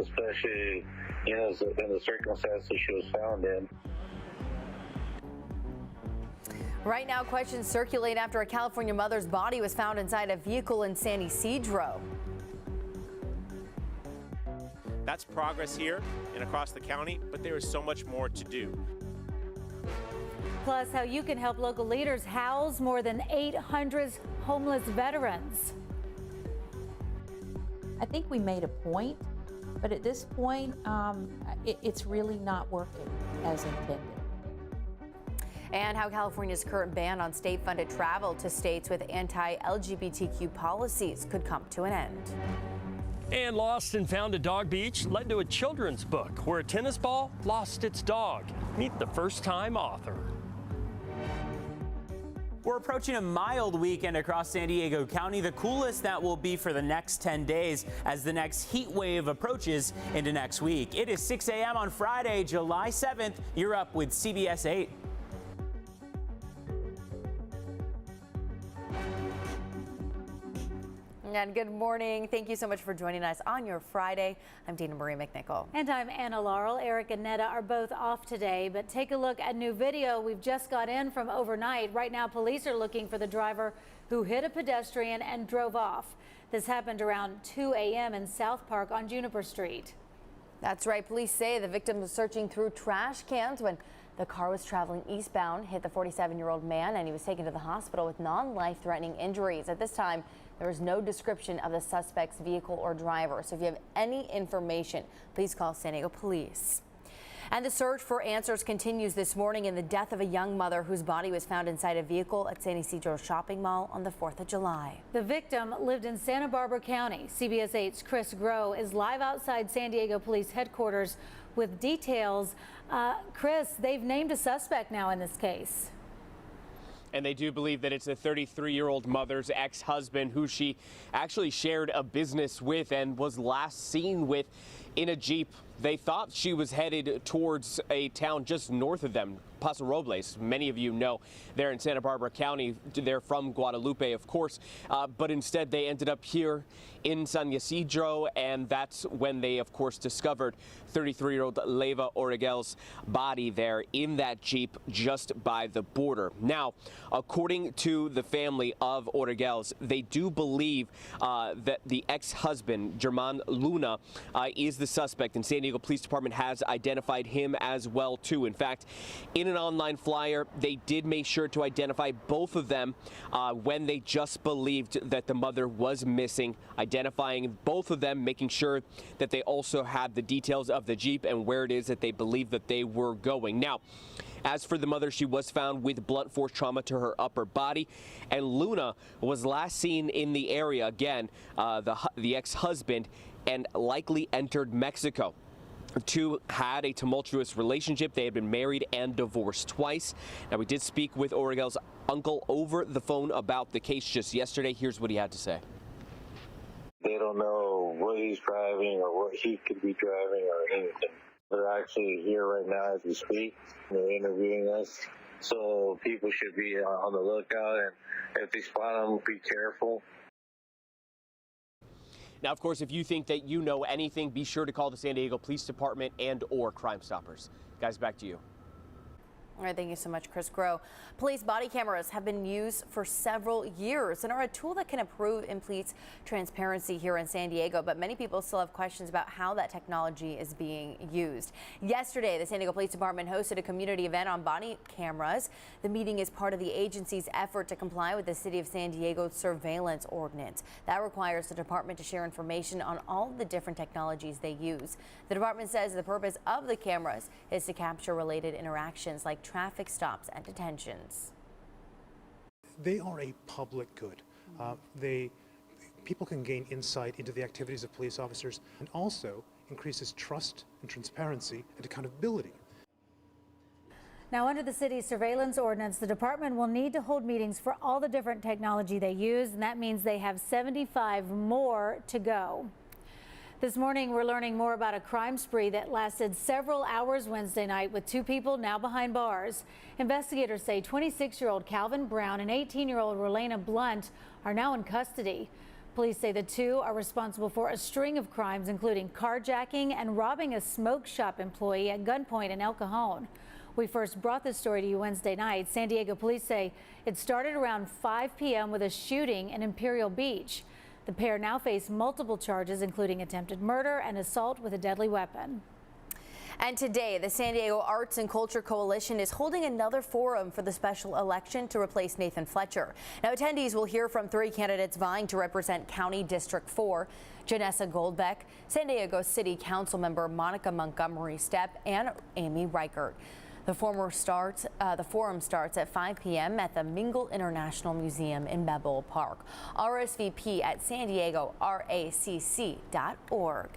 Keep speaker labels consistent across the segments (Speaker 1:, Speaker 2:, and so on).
Speaker 1: especially, you know, in the circumstances she was found in.
Speaker 2: Right now, questions circulate after a California mother's body was found inside a vehicle in San Ysidro.
Speaker 3: That's progress here and across the county, but there is so much more to do.
Speaker 4: Plus, how you can help local leaders house more than 800 homeless veterans.
Speaker 5: I think we made a point, but at this point, it's really not working as intended.
Speaker 2: And how California's current ban on state-funded travel to states with anti-LGBTQ policies could come to an end.
Speaker 6: And Lost and Found at Dog Beach led to a children's book where a tennis ball lost its dog. Meet the first-time author.
Speaker 7: We're approaching a mild weekend across San Diego County, the coolest that will be for the next 10 days as the next heat wave approaches into next week. It is 6 a.m. on Friday, July 7th. You're up with CBS 8.
Speaker 2: And good morning. Thank you so much for joining us on your Friday. I'm Dina Marie McNichol.
Speaker 4: And I'm Anna Laurel. Eric and Netta are both off today, but take a look at new video we've just got in from overnight. Right now, police are looking for the driver who hit a pedestrian and drove off. This happened around 2 a.m. in South Park on Juniper Street.
Speaker 2: That's right. Police say the victim was searching through trash cans when the car was traveling eastbound, hit the 47-year-old man, and he was taken to the hospital with non-life-threatening injuries. At this time, there is no description of the suspect's vehicle or driver. So if you have any information, please call San Diego Police. And the search for answers continues this morning in the death of a young mother whose body was found inside a vehicle at San Ysidro shopping mall on the 4th of July.
Speaker 4: The victim lived in Santa Barbara County. CBS 8's Chris Groh is live outside San Diego Police headquarters with details. Chris, they've named a suspect now in this case.
Speaker 8: And they do believe that it's a 33-year-old mother's ex-husband who she actually shared a business with and was last seen with in a Jeep. They thought she was headed towards a town just north of them, Paso Robles. Many of you know they're in Santa Barbara County. They're from Guadalupe, of course, but instead they ended up here in San Ysidro, and that's when they, of course, discovered 33-year-old Leva Oregel's body there in that Jeep just by the border. Now, according to the family of Oregel's, they do believe that the ex-husband, German Luna, is the suspect, and San Diego Police Department has identified him as well, too. In fact, in an online flyer, they did make sure to identify both of them when they just believed that the mother was missing, identifying both of them, making sure that they also had the details of the Jeep and where it is that they believe that they were going. Now, as for the mother, she was found with blunt force trauma to her upper body, and Luna was last seen in the area, again, the ex-husband, and likely entered Mexico. The two had a tumultuous relationship. They had been married and divorced twice. Now, we did speak with Oregel's uncle over the phone about the case just yesterday. Here's what he had to say.
Speaker 1: They don't know what he's driving or what he could be driving or anything. They're actually here right now as we speak. They're interviewing us. So people should be on the lookout, and if they spot them, be careful.
Speaker 8: Now, of course, if you think that you know anything, be sure to call the San Diego Police Department and or Crime Stoppers. Guys, back to you.
Speaker 2: All right, thank you so much, Chris Groh. Police body cameras have been used for several years and are a tool that can improve police transparency here in San Diego, but many people still have questions about how that technology is being used. Yesterday, the San Diego Police Department hosted a community event on body cameras. The meeting is part of the agency's effort to comply with the City of San Diego's surveillance ordinance. That requires the department to share information on all the different technologies they use. The department says the purpose of the cameras is to capture related interactions like traffic stops and detentions.
Speaker 9: They are a public good. People can gain insight into the activities of police officers, and also increases trust and transparency and accountability.
Speaker 4: Now, under the city's surveillance ordinance, the department will need to hold meetings for all the different technology they use, and that means they have 75 more to go. This morning, we're learning more about a crime spree that lasted several hours Wednesday night with two people now behind bars. Investigators say 26-year-old Calvin Brown and 18-year-old Rolena Blunt are now in custody. Police say the two are responsible for a string of crimes, including carjacking and robbing a smoke shop employee at gunpoint in El Cajon. We first brought this story to you Wednesday night. San Diego police say it started around 5 p.m. with a shooting in Imperial Beach. The pair now face multiple charges, including attempted murder and assault with a deadly weapon.
Speaker 2: And today, the San Diego Arts and Culture Coalition is holding another forum for the special election to replace Nathan Fletcher. Now, attendees will hear from 3 candidates vying to represent County District 4, Janessa Goldbeck, San Diego City Council member Monica Montgomery Stepp, and Amy Reichert. The forum starts at 5 p.m. at the Mingle International Museum in Balboa Park. RSVP at sandiegoracc.org.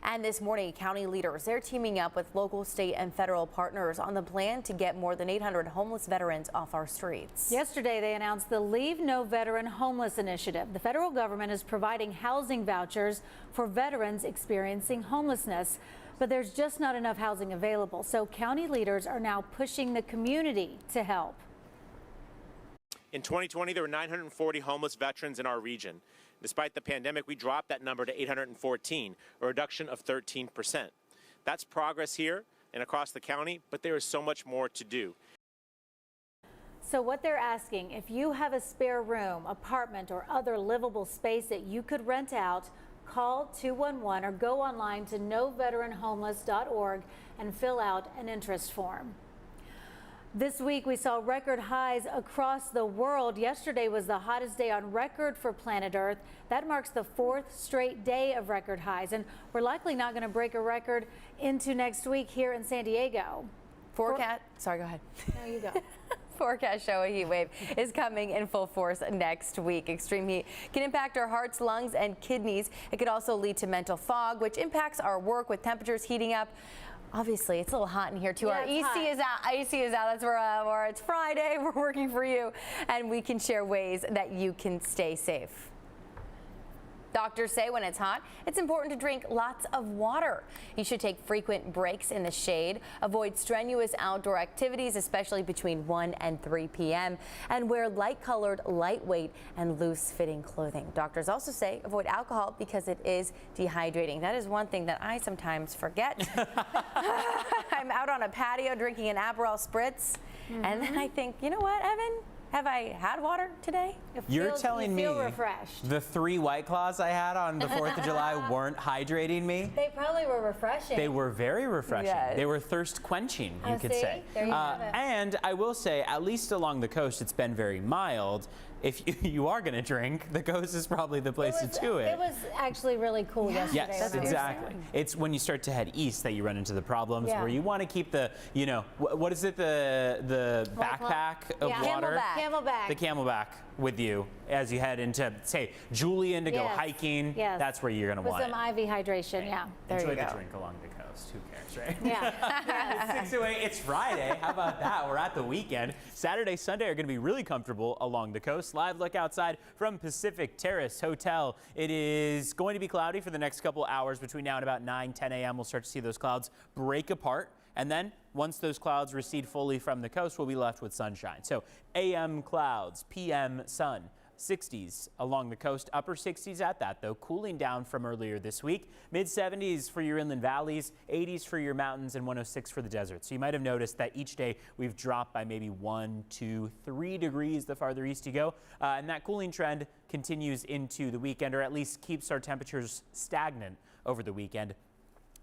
Speaker 2: And this morning, county leaders, they're teaming up with local, state, and federal partners on the plan to get more than 800 homeless veterans off our streets.
Speaker 4: Yesterday, they announced the Leave No Veteran Homeless initiative. The federal government is providing housing vouchers for veterans experiencing homelessness. But there's just not enough housing available, so county leaders are now pushing the community to help.
Speaker 3: In 2020, there were 940 homeless veterans in our region. Despite the pandemic, we dropped that number to 814, a reduction of 13%. That's progress here and across the county, but there is so much more to do.
Speaker 4: So what they're asking, if you have a spare room, apartment, or other livable space that you could rent out, call 211 or go online to noveteranhomeless.org and fill out an interest form. This week we saw record highs across the world. Yesterday was the hottest day on record for planet Earth. That marks the 4th straight day of record highs, and we're likely not going to break a record into next week here in San Diego.
Speaker 2: Sorry, go ahead.
Speaker 4: No, you go.
Speaker 2: Forecasts show a heat wave is coming in full force next week. Extreme heat can impact our hearts, lungs, and kidneys. It could also lead to mental fog, which impacts our work with temperatures heating up. Obviously, it's a little hot in here, too.
Speaker 4: Yeah,
Speaker 2: our AC is out. AC is out. That's where it's Friday. We're working for you, and we can share ways that you can stay safe. Doctors say when it's hot, it's important to drink lots of water. You should take frequent breaks in the shade, avoid strenuous outdoor activities, especially between 1 and 3 p.m., and wear light-colored, lightweight, and loose-fitting clothing. Doctors also say avoid alcohol because it is dehydrating. That is one thing that I sometimes forget. I'm out on a patio drinking an Aperol Spritz, and then I think, you know what, Evan? Have I had water today?
Speaker 7: You're telling me
Speaker 4: refreshed.
Speaker 7: The 3 White Claws I had on the 4th of July weren't hydrating me?
Speaker 4: They probably were refreshing.
Speaker 7: They were very refreshing.
Speaker 2: Yes.
Speaker 7: They were thirst quenching, you could say.
Speaker 4: There you have it.
Speaker 7: And I will say, at least along the coast, it's been very mild. If you are going to drink, the coast is probably the place to do it.
Speaker 4: It was actually really cool yesterday.
Speaker 7: Yes, exactly. It's when you start to head east that you run into the problems where you want to keep the, what is it, the backpack of water?
Speaker 4: Camelback.
Speaker 7: The Camelback with you as you head into, say, Julian to go hiking.
Speaker 4: Yes.
Speaker 7: That's where you're going to want
Speaker 4: it. With some IV hydration, There
Speaker 7: Enjoy
Speaker 4: you go.
Speaker 7: the drink along the coast. Who cares, right?
Speaker 4: Yeah.
Speaker 7: 6:08, it's Friday. How about that? We're at the weekend. Saturday, Sunday are going to be really comfortable along the coast. Live look outside from Pacific Terrace Hotel. It is going to be cloudy for the next couple hours. Between now and about 9-10 a.m. we'll start to see those clouds break apart. And then once those clouds recede fully from the coast, we'll be left with sunshine. So AM clouds, PM sun. 60s along the coast, upper 60s at that, though, cooling down from earlier this week. Mid 70s for your inland valleys, 80s for your mountains, and 106 for the desert. So you might have noticed that each day we've dropped by maybe 1, 2, 3 degrees the farther east you go. And that cooling trend continues into the weekend, or at least keeps our temperatures stagnant over the weekend.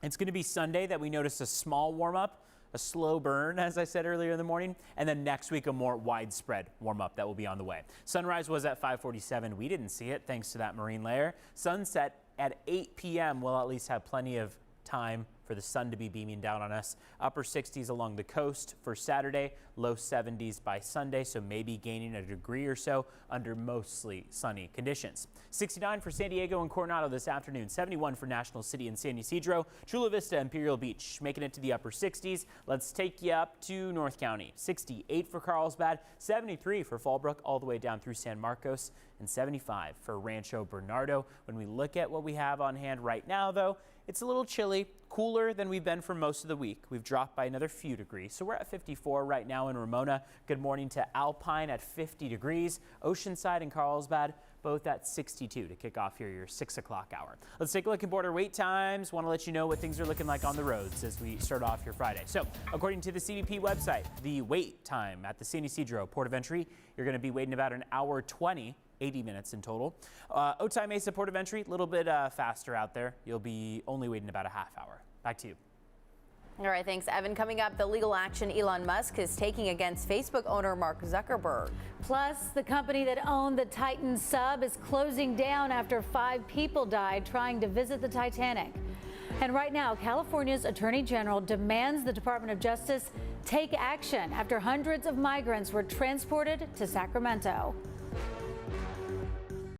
Speaker 7: It's going to be Sunday that we notice a small warm up. A slow burn, as I said earlier in the morning, and then next week a more widespread warm-up that will be on the way. Sunrise was at 5:47. We didn't see it thanks to that marine layer. Sunset at 8 p.m. We'll at least have plenty of time for the sun to be beaming down on us. Upper 60s along the coast for Saturday, low 70s by Sunday, so maybe gaining a degree or so under mostly sunny conditions. 69 for San Diego and Coronado this afternoon, 71 for National City and San Ysidro, Chula Vista, Imperial Beach, making it to the upper 60s. Let's take you up to North County. 68 for Carlsbad, 73 for Fallbrook, all the way down through San Marcos, and 75 for Rancho Bernardo. When we look at what we have on hand right now, though, it's a little chilly, cooler than we've been for most of the week. We've dropped by another few degrees. So we're at 54 right now in Ramona. Good morning to Alpine at 50 degrees. Oceanside and Carlsbad, both at 62 to kick off here your 6 o'clock hour. Let's take a look at border wait times. Want to let you know what things are looking like on the roads as we start off your Friday. So according to the CBP website, the wait time at the San Ysidro port of entry, you're going to be waiting about an hour 20. 80 minutes in total. Otay Mesa port of entry, a little bit faster out there. You'll be only waiting about a half hour. Back to you.
Speaker 2: All right, thanks, Evan. Coming up, the legal action Elon Musk is taking against Facebook owner Mark Zuckerberg.
Speaker 4: Plus, the company that owned the Titan sub is closing down after 5 people died trying to visit the Titanic. And right now, California's Attorney General demands the Department of Justice take action after hundreds of migrants were transported to Sacramento.